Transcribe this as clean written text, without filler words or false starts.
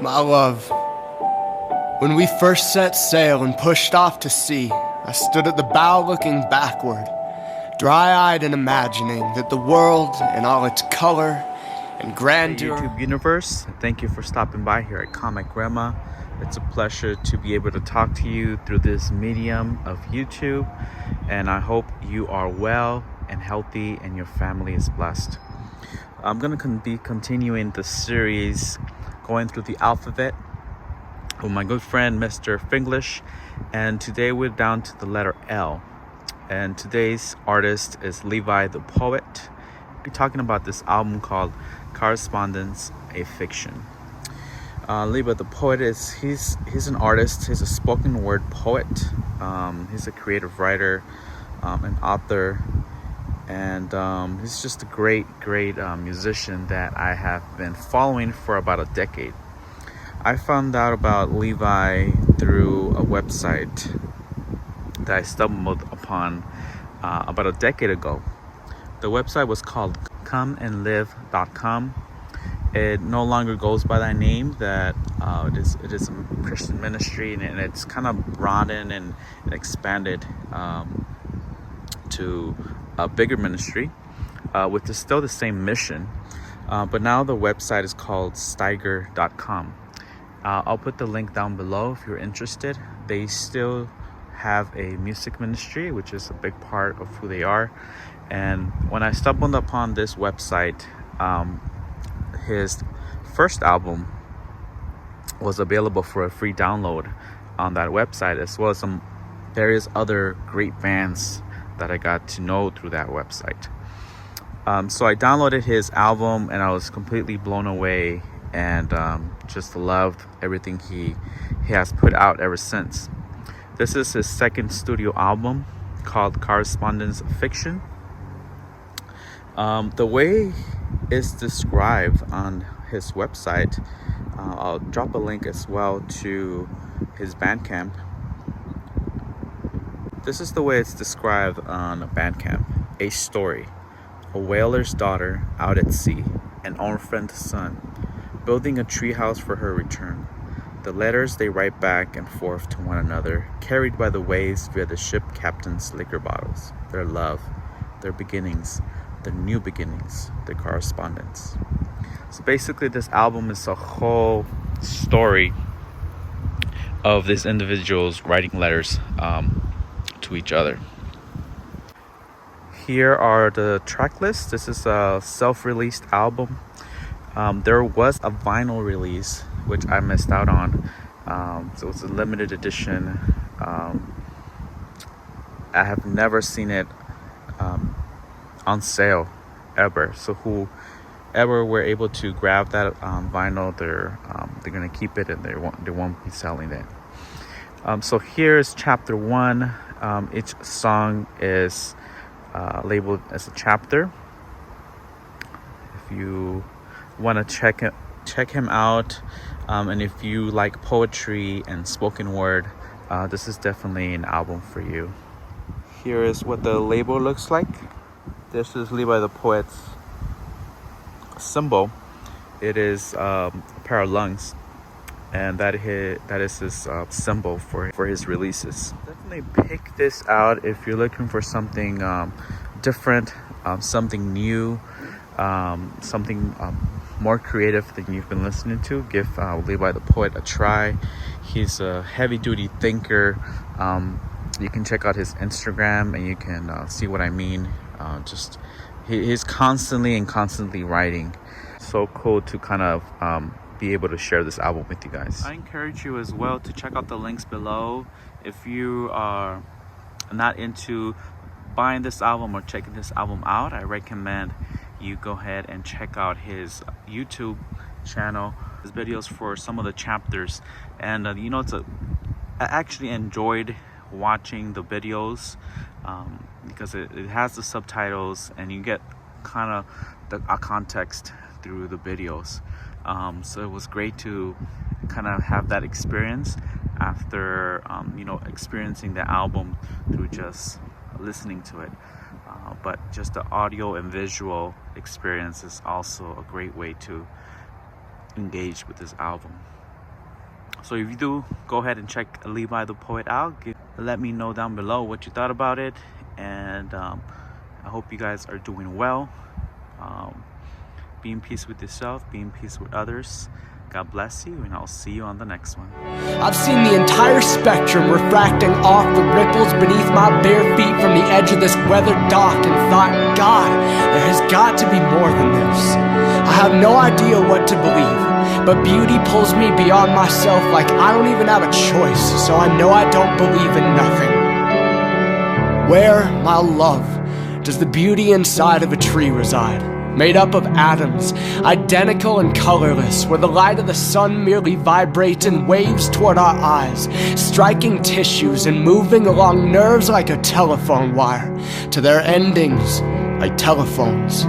My love, when we first set sail and pushed off to sea, I stood at the bow looking backward, dry-eyed and imagining that the world in all its color and grandeur. Hey YouTube universe, thank you for stopping by here at Comic Rhema. It's a pleasure to be able to talk to you through this medium of YouTube, and I hope you are well and healthy and your family is blessed. I'm going to be continuing the series going through the alphabet with my good friend Mr. Finglish, and today we're down to the letter L, and today's artist is Levi The Poet. We're talking about this album called Correspondence Fiction. Levi The Poet he's an artist. He's a spoken word poet. He's a creative writer, an author, and he's just a great musician that I have been following for about a decade. I found out about Levi through a website that I stumbled upon about a decade ago. The website was called comeandlive.com. It no longer goes by that name. That it is a Christian ministry, and it's kind of broadened and expanded to a bigger ministry with still the same mission, but now the website is called steiger.com. I'll put the link down below if you're interested. They still have a music ministry, which is a big part of who they are. And when I stumbled upon this website, his first album was available for a free download on that website, as well as some various other great bands that I got to know through that website. So I downloaded his album and I was completely blown away, and just loved everything he has put out ever since. This is his second studio album called Correspondence Fiction. The way it's described on his website, I'll drop a link as well to his Bandcamp. This is the way it's described on Bandcamp. A story. A whaler's daughter out at sea, an orphaned son, building a treehouse for her return. The letters they write back and forth to one another, carried by the waves via the ship captain's liquor bottles. Their love, their beginnings, their new beginnings, their correspondence. So basically this album is a whole story of these individuals writing letters to each other. Here are the track lists. This is a self-released album. There was a vinyl release which I missed out on, so it's a limited edition. I have never seen it on sale ever, so whoever were able to grab that vinyl, they're gonna keep it, and they won't be selling it. So here's chapter 1. Each song is labeled as a chapter. If you want to check him out, and if you like poetry and spoken word, this is definitely an album for you. Here is what the label looks like. This is Levi the Poet's symbol. It is a pair of lungs, and that is his symbol for his releases. Definitely pick this out if you're looking for something different, something new, something more creative than you've been listening to. Give Levi the Poet a try. He's a heavy-duty thinker. You can check out his Instagram and you can see what I mean. He's constantly writing. So cool to kind of be able to share this album with you guys. I encourage you as well to check out the links below. If you are not into buying this album or checking this album out, I recommend you go ahead and check out his YouTube channel, his videos for some of the chapters. And I actually enjoyed watching the videos because it has the subtitles and you get kind of a context through the videos. So it was great to kind of have that experience after experiencing the album through just listening to it. But just the audio and visual experience is also a great way to engage with this album. So if you do, go ahead and check Levi the Poet out. Let me know down below what you thought about it. And I hope you guys are doing well. Be in peace with yourself, be in peace with others. God bless you, and I'll see you on the next one. I've seen the entire spectrum refracting off the ripples beneath my bare feet from the edge of this weathered dock, and thought, God, there has got to be more than this. I have no idea what to believe, but beauty pulls me beyond myself like I don't even have a choice, so I know I don't believe in nothing. Where, my love, does the beauty inside of a tree reside? Made up of atoms, identical and colorless, where the light of the sun merely vibrates in waves toward our eyes, striking tissues and moving along nerves like a telephone wire, to their endings like telephones.